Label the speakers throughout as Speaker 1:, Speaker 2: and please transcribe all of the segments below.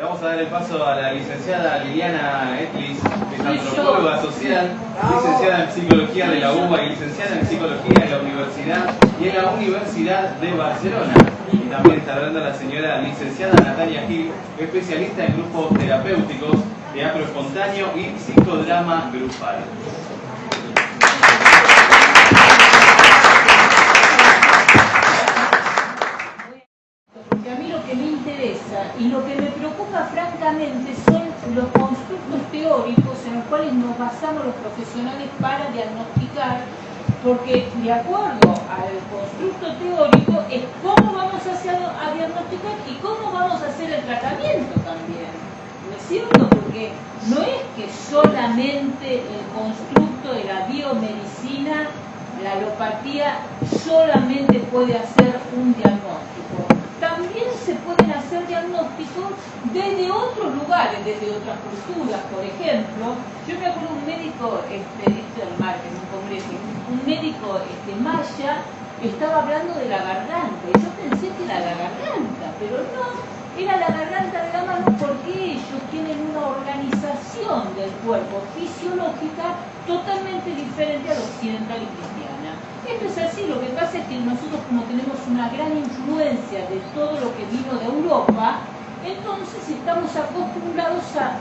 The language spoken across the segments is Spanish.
Speaker 1: Le vamos a dar el paso a la licenciada Liliana Etlis, que es antropóloga social, licenciada en Psicología de la UBA y licenciada en Psicología en la Universidad de Barcelona. Y también está hablando la señora licenciada Natalia Gil, especialista en grupos terapéuticos, teatro espontáneo y psicodrama grupal.
Speaker 2: Y lo que me preocupa francamente son los constructos teóricos en los cuales nos basamos los profesionales para diagnosticar, porque de acuerdo al constructo teórico es cómo vamos a diagnosticar y cómo vamos a hacer el tratamiento también. ¿No es cierto? Porque no es que solamente el constructo de la biomedicina, la alopatía, solamente puede hacer un diagnóstico. También se pueden hacer diagnósticos desde otros lugares, desde otras culturas. Por ejemplo, yo me acuerdo de un médico, esto del marco, en un congreso, un médico maya estaba hablando de la garganta. Y yo pensé que era la garganta, pero no, era la garganta de la mano porque ellos tienen una organización del cuerpo fisiológica totalmente diferente a la occidental y cristiana. Esto es así, lo que pasa es que nosotros, como tenemos una gran influencia de todo lo que vino de Europa, entonces estamos acostumbrados a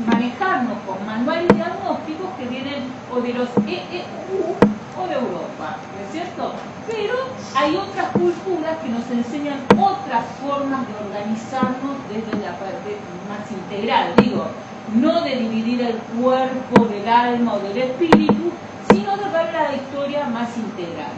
Speaker 2: manejarnos con manuales diagnósticos que vienen o de los EU o de Europa, ¿no es cierto? Pero hay otras culturas que nos enseñan otras formas de organizarnos desde la parte más integral, digo, no de dividir el cuerpo del alma o del espíritu, sino de ver la historia más integral.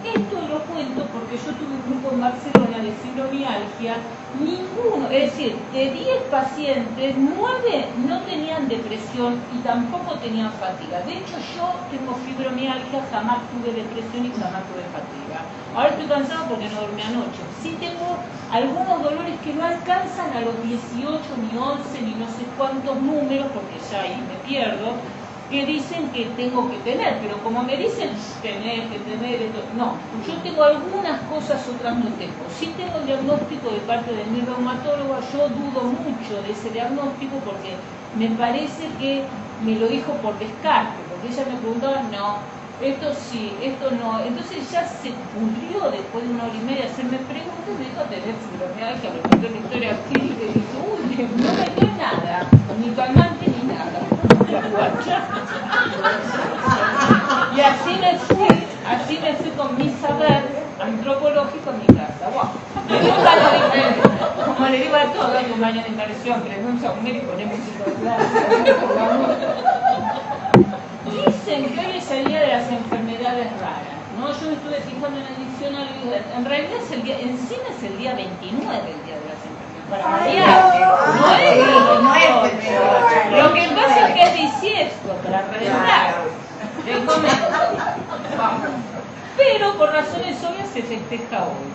Speaker 2: Esto lo cuento porque yo tuve un grupo en Barcelona de fibromialgia, ninguno, es decir, de 10 pacientes, 9 no tenían depresión y tampoco tenían fatiga. De hecho, yo tengo fibromialgia, jamás tuve depresión y jamás tuve fatiga. Ahora estoy cansado porque no dormí anoche. Sí tengo algunos dolores que no alcanzan a los 18, ni 11, ni no sé cuántos números, porque ya ahí me pierdo, que dicen que tengo que tener, pero como me dicen tener, esto, no, yo tengo algunas cosas, otras no tengo. Sí tengo el diagnóstico de parte de mi reumatóloga, yo dudo mucho de ese diagnóstico porque me parece que me lo dijo por descarte, porque ella me preguntaba, no, esto sí, esto no, entonces ya se pudrió después de 1 hora y media hacerme preguntas y me dijo, tenés fibromialgia, me contó la historia clínica y dije, uy, no me dio nada, ni calmante ni nada. Y así me fui con mi saber antropológico a mi casa. Wow. Como le digo a todos, hay un año de inversión, que renuncia a un médico, ponemos Dicen que hoy es el día de las enfermedades raras, ¿no? Yo me estuve fijando en el diccionario y en realidad es el día, encima es el día 29, el día de las enfermedades. Para no es, lo que pasa es que es bisiesto, para redundar. Pero por razones obvias se festeja hoy.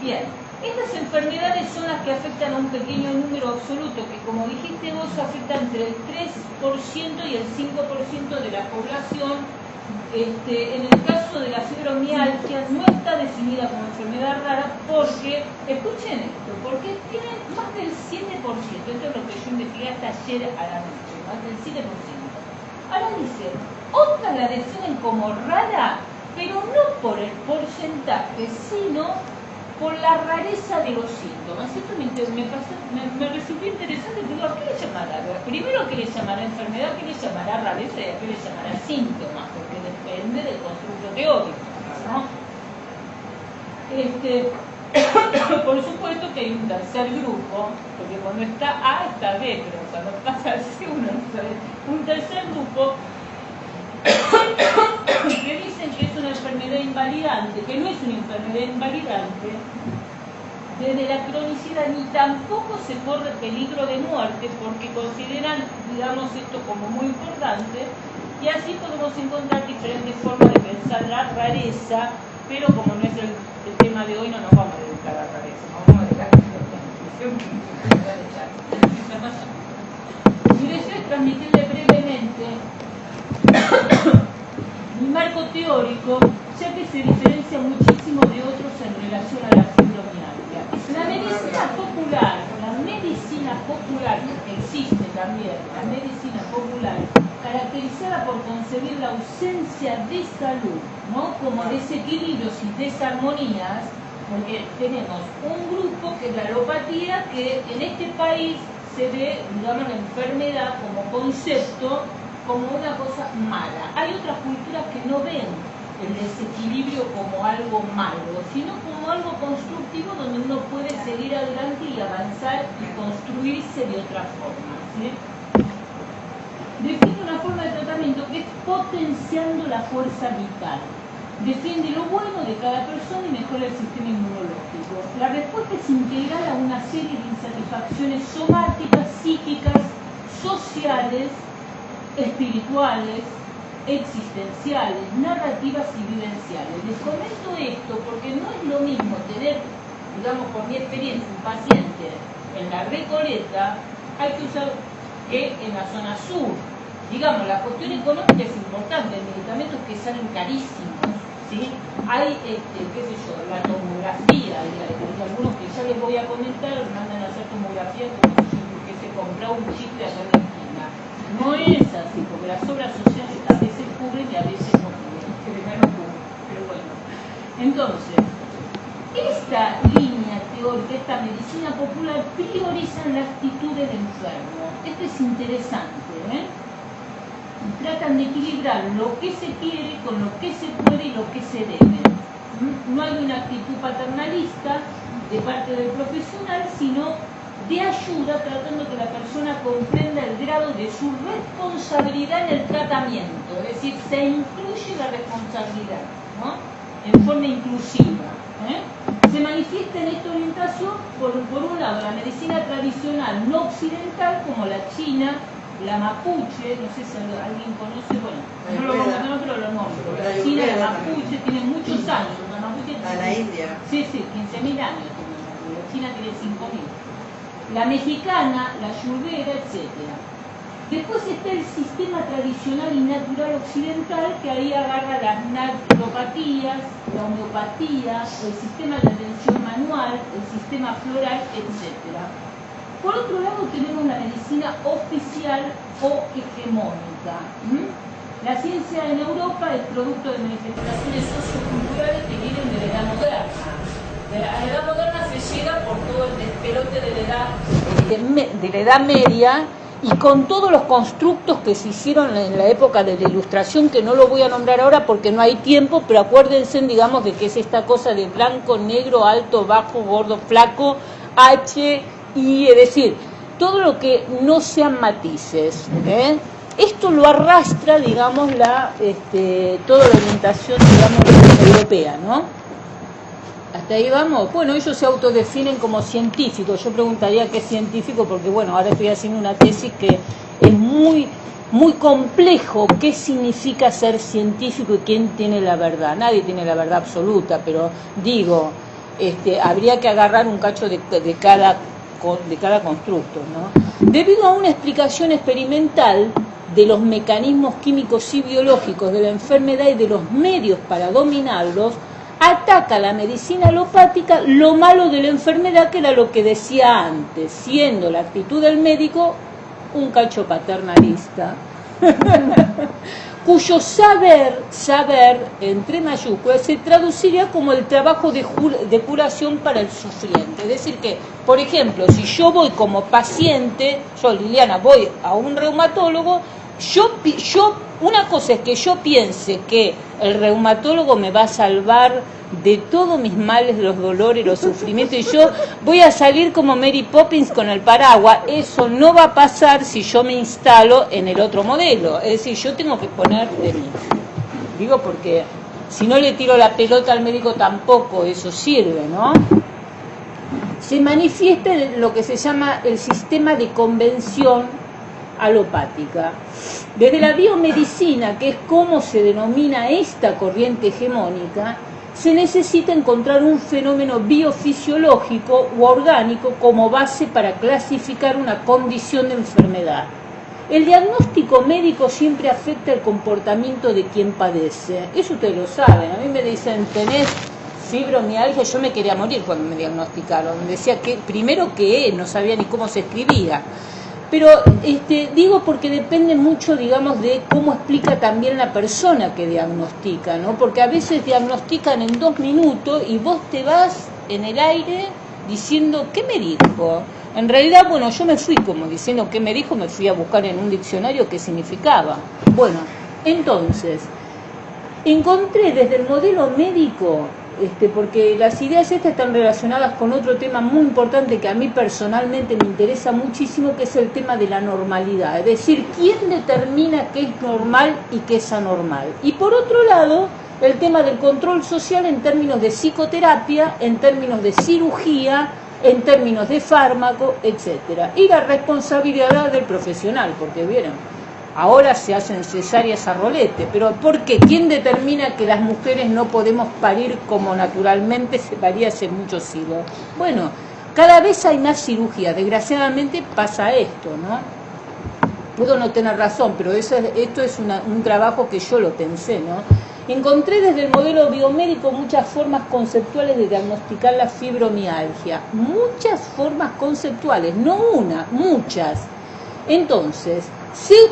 Speaker 2: Bien, estas enfermedades son las que afectan a un pequeño número absoluto, que como dijiste vos, afecta entre el 3% y el 5% de la población. En el caso de la fibromialgia no está definida como enfermedad rara porque, escuchen esto, porque tienen más del 7%, esto es lo que yo investigué hasta ayer a la noche, más del 7%. Ahora dice, otras la definen como rara, pero no por el porcentaje, sino por la rareza de los síntomas. Esto me resultó interesante, digo, ¿a qué le llamará? Primero, ¿a qué le llamará enfermedad? ¿A qué le llamará rareza? ¿Y a qué le llamará síntomas? Porque depende del constructo teórico, ¿no? Por supuesto que hay un tercer grupo, porque cuando está A está B, pero cuando pasa al C uno no sabe. Un tercer grupo que dicen que es una enfermedad invalidante, que no es una enfermedad invalidante desde la cronicidad, ni tampoco se corre peligro de muerte, porque consideran, digamos, esto como muy importante, y así podemos encontrar diferentes formas de pensar la rareza, pero como no es el tema de hoy, no nos vamos a dedicar a la rareza, nos vamos a dedicar a la discusión. Mi deseo es transmitirle brevemente mi marco teórico, ya que se diferencia muchísimo de otros en relación a la fibromialgia. La medicina popular existe también la medicina popular, caracterizada por concebir la ausencia de salud, ¿no? Como desequilibrios y desarmonías, porque tenemos un grupo que es la alopatía, que en este país se ve, digamos, la enfermedad como concepto, como una cosa mala. Hay otras culturas que no ven el desequilibrio como algo malo, sino como algo constructivo donde uno puede seguir adelante y avanzar y construirse de otra forma, ¿sí? Define una forma de tratamiento que es potenciando la fuerza vital. Defiende lo bueno de cada persona y mejora el sistema inmunológico. La respuesta es integral a una serie de insatisfacciones somáticas, psíquicas, sociales, espirituales, existenciales, narrativas y vivenciales. Les comento esto porque no es lo mismo tener, digamos, por mi experiencia, un paciente en la Recoleta, hay que usar que en la zona sur. Digamos, la cuestión económica es importante, hay medicamentos que salen carísimos, ¿sí? Hay, qué sé yo, la tomografía, hay algunos que ya les voy a comentar, mandan a hacer tomografía como si yo hubiese comprado un chicle acá en la esquina. No es así, porque las obras sociales a veces cubren y a veces no cubren, no cubren, pero bueno. Entonces, esta línea teórica, esta medicina popular, prioriza la actitud del enfermo. Esto es interesante, ¿eh? Tratan de equilibrar lo que se quiere con lo que se puede y lo que se debe. No hay una actitud paternalista de parte del profesional, sino de ayuda, tratando que la persona comprenda el grado de su responsabilidad en el tratamiento, es decir, se incluye la responsabilidad, ¿no? En forma inclusiva, ¿eh? Se manifiesta en esta orientación por un lado la medicina tradicional no occidental, como la china, la mapuche, no sé si alguien conoce, bueno, no lo conozco, pero lo nombro. La china, la mapuche, tiene muchos años. La mapuche tiene,
Speaker 3: la India.
Speaker 2: Sí, 15.000 años. La china tiene 5.000. La mexicana, la ayurveda, etc. Después está el sistema tradicional y natural occidental, que ahí agarra las naturopatías, la homeopatía, el sistema de atención manual, el sistema floral, etc. Por otro lado tenemos la medicina oficial o hegemónica. La ciencia en Europa es producto de manifestaciones socioculturales que vienen de la edad moderna. A la edad moderna se llega por todo el despelote de la edad media y con todos los constructos que se hicieron en la época de la Ilustración, que no lo voy a nombrar ahora porque no hay tiempo, pero acuérdense, digamos, de que es esta cosa de blanco, negro, alto, bajo, gordo, flaco, H, y es decir, todo lo que no sean matices, ¿eh? Esto lo arrastra, digamos, toda la orientación, digamos, europea, ¿no? Hasta ahí vamos. Bueno, ellos se autodefinen como científicos. Yo preguntaría qué es científico, porque bueno, ahora estoy haciendo una tesis que es muy, muy complejo. ¿Qué significa ser científico y quién tiene la verdad? Nadie tiene la verdad absoluta, pero digo, habría que agarrar un cacho de cada constructo, ¿no? Debido a una explicación experimental de los mecanismos químicos y biológicos de la enfermedad y de los medios para dominarlos, ataca la medicina alopática lo malo de la enfermedad, que era lo que decía antes, siendo la actitud del médico un cacho paternalista, cuyo saber, entre mayúsculas, se traduciría como el trabajo de curación para el sufriente. Es decir que, por ejemplo, si yo voy como paciente, yo, Liliana, voy a un reumatólogo, una cosa es que yo piense que el reumatólogo me va a salvar de todos mis males, los dolores, los sufrimientos, y yo voy a salir como Mary Poppins con el paraguas. Eso no va a pasar si yo me instalo en el otro modelo. Es decir, yo tengo que poner de mí. Digo porque si no le tiro la pelota al médico tampoco eso sirve, ¿no? Se manifiesta lo que se llama el sistema de convención alopática. Desde la biomedicina, que es como se denomina esta corriente hegemónica, se necesita encontrar un fenómeno biofisiológico u orgánico como base para clasificar una condición de enfermedad. El diagnóstico médico siempre afecta el comportamiento de quien padece. Eso ustedes lo saben. A mí me dicen, tenés fibromialgia, yo me quería morir cuando me diagnosticaron. Me decía que primero que no sabía ni cómo se escribía. Pero digo porque depende mucho, digamos, de cómo explica también la persona que diagnostica, ¿no? Porque a veces diagnostican en 2 minutos y vos te vas en el aire diciendo, ¿qué me dijo? En realidad, bueno, yo me fui como diciendo, ¿qué me dijo? Me fui a buscar en un diccionario qué significaba. Bueno, entonces, encontré desde el modelo médico, porque las ideas estas están relacionadas con otro tema muy importante que a mí personalmente me interesa muchísimo, que es el tema de la normalidad. Es decir, ¿quién determina qué es normal y qué es anormal? Y por otro lado, el tema del control social en términos de psicoterapia, en términos de cirugía, en términos de fármaco, etcétera. Y la responsabilidad del profesional, porque vieron, ahora se hacen cesáreas a rolete, pero ¿por qué? ¿Quién determina que las mujeres no podemos parir como naturalmente se paría hace muchos siglos? Bueno, cada vez hay más cirugía, desgraciadamente pasa esto, ¿no? Puedo no tener razón, pero esto es un trabajo que yo lo pensé, ¿no? Encontré desde el modelo biomédico muchas formas conceptuales de diagnosticar la fibromialgia. Muchas formas conceptuales, no una, muchas. Entonces,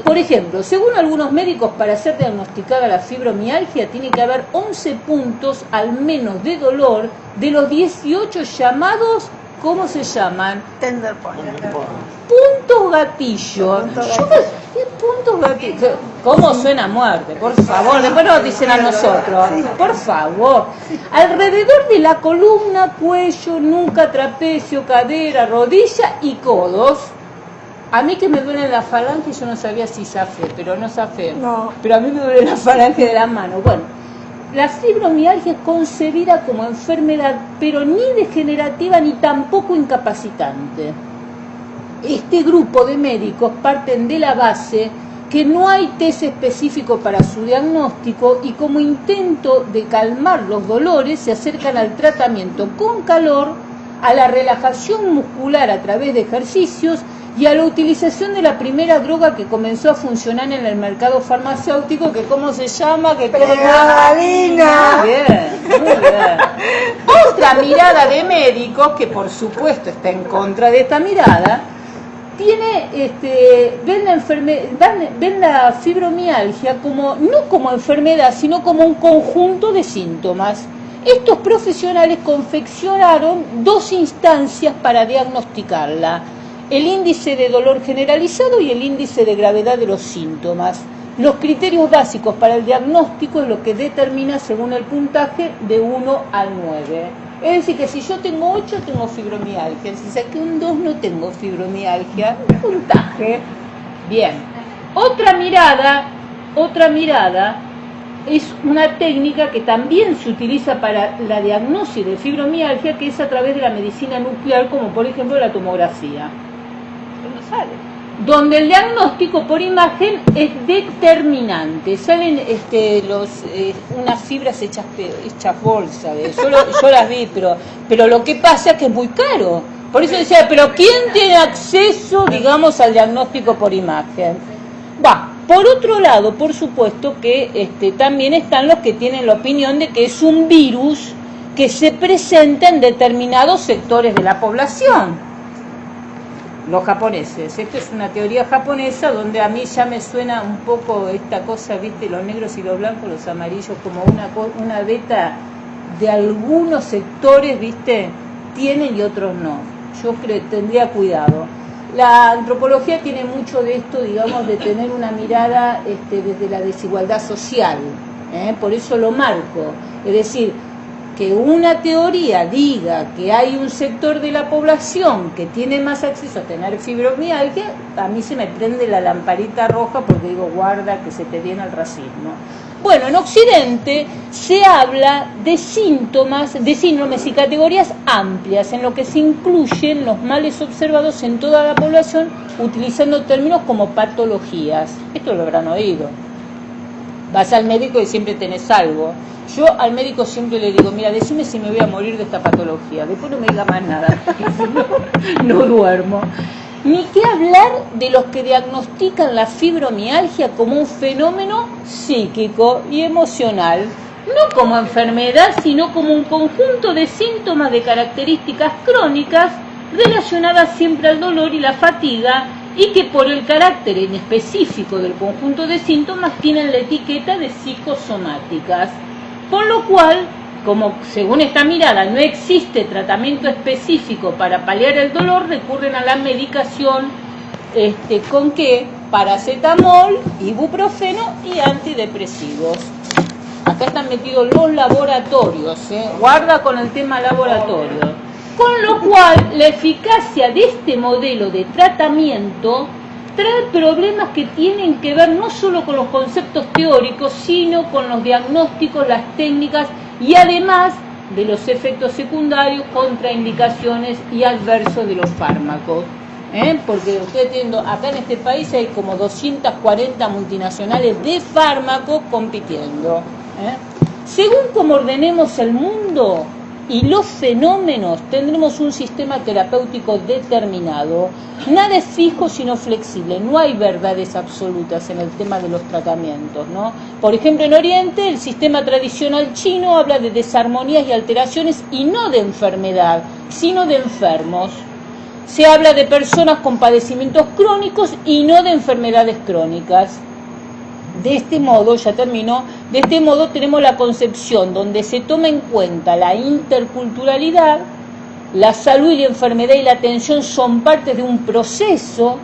Speaker 2: por ejemplo, según algunos médicos, para ser diagnosticada la fibromialgia tiene que haber 11 puntos al menos de dolor de los 18 llamados, ¿cómo se llaman?
Speaker 3: Tender point.
Speaker 2: Puntos gatillo. ¿Qué puntos gatillo? ¿Cómo suena muerte? Por favor, después nos dicen a nosotros. Por favor. Alrededor de la columna, cuello, nuca, trapecio, cadera, rodilla y codos. A mí que me duele la falange, yo no sabía si zafé, pero no zafé.
Speaker 3: No.
Speaker 2: Pero a mí me duele la falange de la mano. Bueno, la fibromialgia es concebida como enfermedad, pero ni degenerativa ni tampoco incapacitante. Este grupo de médicos parten de la base que no hay test específico para su diagnóstico y como intento de calmar los dolores se acercan al tratamiento con calor, a la relajación muscular a través de ejercicios y a la utilización de la primera droga que comenzó a funcionar en el mercado farmacéutico, que ¿cómo se llama?
Speaker 3: Pregabalina.
Speaker 2: Muy bien, muy bien. Otra mirada de médicos, que por supuesto está en contra de esta mirada, ven la fibromialgia no como enfermedad, sino como un conjunto de síntomas. Estos profesionales confeccionaron 2 instancias para diagnosticarla: el índice de dolor generalizado y el índice de gravedad de los síntomas. Los criterios básicos para el diagnóstico es lo que determina según el puntaje de 1 al 9. Es decir, que si yo tengo 8, tengo fibromialgia. Si saqué un 2, no tengo fibromialgia. Puntaje. Bien. Otra mirada es una técnica que también se utiliza para la diagnosis de fibromialgia, que es a través de la medicina nuclear, como por ejemplo la tomografía. ¿Dónde sale? Donde el diagnóstico por imagen es determinante. Salen unas fibras hechas bolsa. Yo las vi, pero lo que pasa es que es muy caro. Por eso decía, pero ¿quién tiene acceso, digamos, al diagnóstico por imagen? Por otro lado, por supuesto que también están los que tienen la opinión de que es un virus que se presenta en determinados sectores de la población. Los japoneses. Esto es una teoría japonesa donde a mí ya me suena un poco esta cosa, ¿viste? Los negros y los blancos, los amarillos, como una beta de algunos sectores, ¿viste? Tienen y otros no. Yo tendría cuidado. La antropología tiene mucho de esto, digamos, de tener una mirada desde la desigualdad social. Por eso lo marco. Es decir, que una teoría diga que hay un sector de la población que tiene más acceso a tener fibromialgia, a mí se me prende la lamparita roja porque digo, guarda que se te viene el racismo. Bueno, en Occidente se habla de síntomas, de síndromes y categorías amplias, en lo que se incluyen los males observados en toda la población, utilizando términos como patologías. Esto lo habrán oído. Vas al médico y siempre tenés algo. Yo al médico siempre le digo, mira, decime si me voy a morir de esta patología. Después no me diga más nada, porque si no duermo. Ni qué hablar de los que diagnostican la fibromialgia como un fenómeno psíquico y emocional, no como enfermedad, sino como un conjunto de síntomas de características crónicas relacionadas siempre al dolor y la fatiga, y que por el carácter en específico del conjunto de síntomas tienen la etiqueta de psicosomáticas, por lo cual, como según esta mirada no existe tratamiento específico para paliar el dolor, recurren a la medicación ¿con qué? Paracetamol, ibuprofeno y antidepresivos. Acá están metidos los laboratorios, guarda con el tema laboratorio. Con lo cual, la eficacia de este modelo de tratamiento trae problemas que tienen que ver no solo con los conceptos teóricos, sino con los diagnósticos, las técnicas y además de los efectos secundarios, contraindicaciones y adversos de los fármacos. Porque ustedes tienen, acá en este país hay como 240 multinacionales de fármacos compitiendo. Según como ordenemos el mundo y los fenómenos, tendremos un sistema terapéutico determinado. Nada es fijo sino flexible, no hay verdades absolutas en el tema de los tratamientos, ¿no? Por ejemplo, en Oriente, el sistema tradicional chino habla de desarmonías y alteraciones y no de enfermedad, sino de enfermos. Se habla de personas con padecimientos crónicos y no de enfermedades crónicas. De este modo, ya terminó, de este modo tenemos la concepción donde se toma en cuenta la interculturalidad, la salud y la enfermedad y la atención son partes de un proceso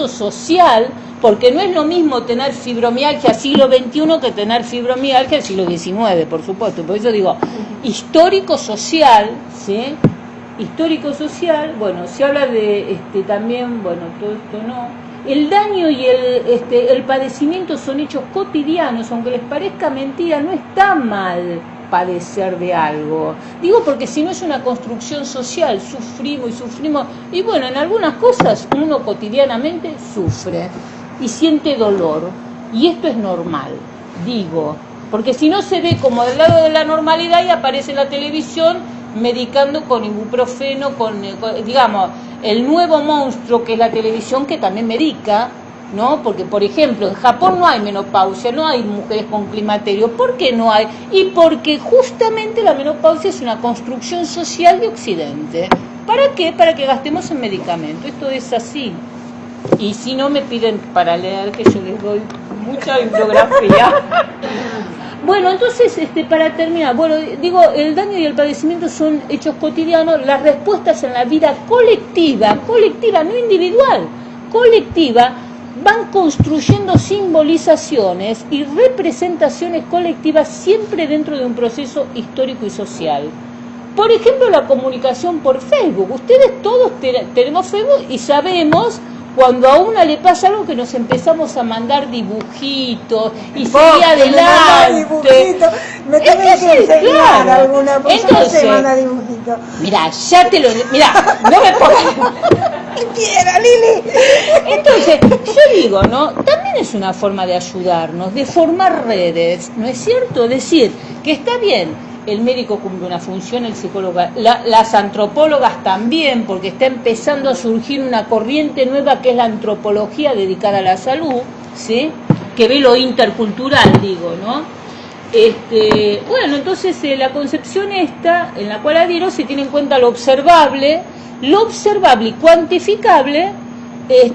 Speaker 2: social, porque no es lo mismo tener fibromialgia siglo XXI que tener fibromialgia del siglo XIX, por supuesto. Por eso digo, histórico-social, ¿sí? Histórico-social, bueno, se habla de también, bueno, todo esto no. El daño y el padecimiento son hechos cotidianos, aunque les parezca mentira, no está mal padecer de algo. Digo porque si no es una construcción social, sufrimos, y bueno, en algunas cosas uno cotidianamente sufre y siente dolor, y esto es normal, digo, porque si no se ve como del lado de la normalidad y aparece en la televisión medicando con ibuprofeno, digamos, el nuevo monstruo que es la televisión, que también medica, ¿no? Porque, por ejemplo, en Japón no hay menopausia, no hay mujeres con climaterio. ¿Por qué no hay? Y porque justamente la menopausia es una construcción social de Occidente. ¿Para qué? Para que gastemos en medicamentos. Esto es así. Y si no, me piden para leer, que yo les doy mucha bibliografía. Bueno, entonces, para terminar, bueno, digo, el daño y el padecimiento son hechos cotidianos, las respuestas en la vida colectiva, no individual, colectiva, van construyendo simbolizaciones y representaciones colectivas siempre dentro de un proceso histórico y social. Por ejemplo, la comunicación por Facebook. Ustedes todos tenemos Facebook y sabemos cuando a una le pasa algo que nos empezamos a mandar dibujitos y seguir adelante.
Speaker 3: Me tenés que enseñar alguna cosa.
Speaker 2: Entonces,
Speaker 3: no se manda dibujitos.
Speaker 2: Mirá, no me pongas.
Speaker 3: Quiera, Lili.
Speaker 2: Entonces, yo digo, ¿no? También es una forma de ayudarnos, de formar redes, ¿no es cierto? Decir que está bien. El médico cumple una función, el psicólogo, las antropólogas también, porque está empezando a surgir una corriente nueva que es la antropología dedicada a la salud, ¿sí? Que ve lo intercultural, digo, ¿no? Bueno, entonces la concepción esta, en la cual adhiero, se tiene en cuenta lo observable y cuantificable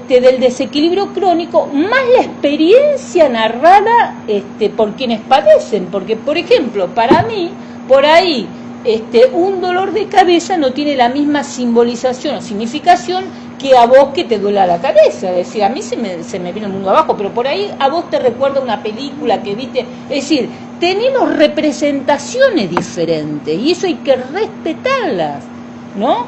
Speaker 2: del desequilibrio crónico, más la experiencia narrada por quienes padecen, porque, por ejemplo, para mí, por ahí, un dolor de cabeza no tiene la misma simbolización o significación que a vos que te duele la cabeza. Es decir, a mí se me viene el mundo abajo, pero por ahí a vos te recuerda una película que viste. Es decir, tenemos representaciones diferentes y eso hay que respetarlas, ¿no?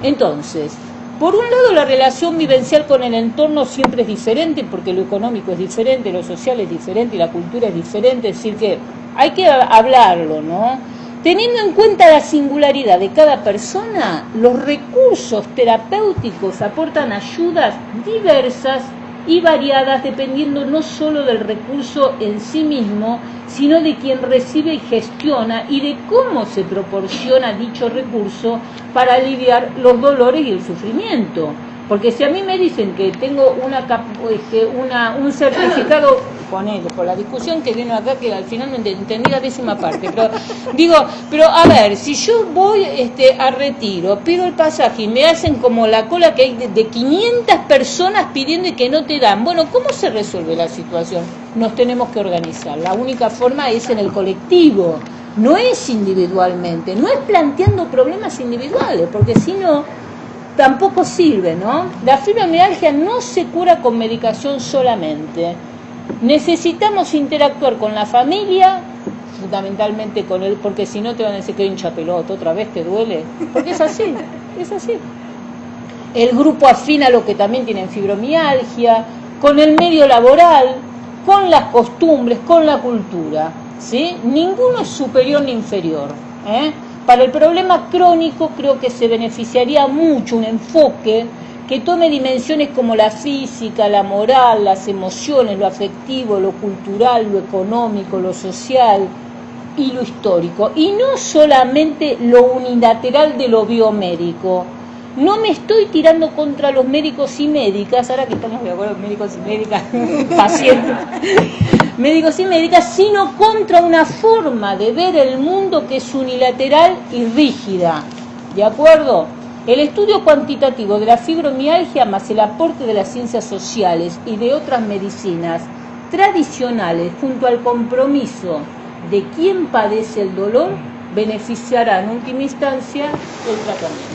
Speaker 2: Entonces, por un lado, la relación vivencial con el entorno siempre es diferente, porque lo económico es diferente, lo social es diferente y la cultura es diferente. Es decir, que hay que hablarlo, ¿no? Teniendo en cuenta la singularidad de cada persona, los recursos terapéuticos aportan ayudas diversas y variadas dependiendo no solo del recurso en sí mismo, sino de quien recibe y gestiona y de cómo se proporciona dicho recurso para aliviar los dolores y el sufrimiento. Porque si a mí me dicen que tengo un certificado ponele, por la discusión que vino acá, que al final no entendí la 10ª parte, pero digo, pero a ver, si yo voy a Retiro, pido el pasaje y me hacen como la cola que hay de 500 personas pidiendo y que no te dan, bueno, ¿cómo se resuelve la situación? Nos tenemos que organizar, la única forma es en el colectivo, no es individualmente, no es planteando problemas individuales, porque si no, tampoco sirve, ¿no? La fibromialgia no se cura con medicación solamente. Necesitamos interactuar con la familia, fundamentalmente con él, porque si no te van a decir que hincha pelota, otra vez te duele, porque es así, es así. El grupo afín a lo que también tienen fibromialgia, con el medio laboral, con las costumbres, con la cultura, ¿sí? Ninguno es superior ni inferior, ¿eh? Para el problema crónico creo que se beneficiaría mucho un enfoque que tome dimensiones como la física, la moral, las emociones, lo afectivo, lo cultural, lo económico, lo social y lo histórico. Y no solamente lo unilateral de lo biomédico. No me estoy tirando contra los médicos y médicas, ahora que estamos de acuerdo médicos y médicas, pacientes, médicos y médicas, sino contra una forma de ver el mundo que es unilateral y rígida. ¿De acuerdo? El estudio cuantitativo de la fibromialgia más el aporte de las ciencias sociales y de otras medicinas tradicionales junto al compromiso de quien padece el dolor beneficiará en última instancia el tratamiento.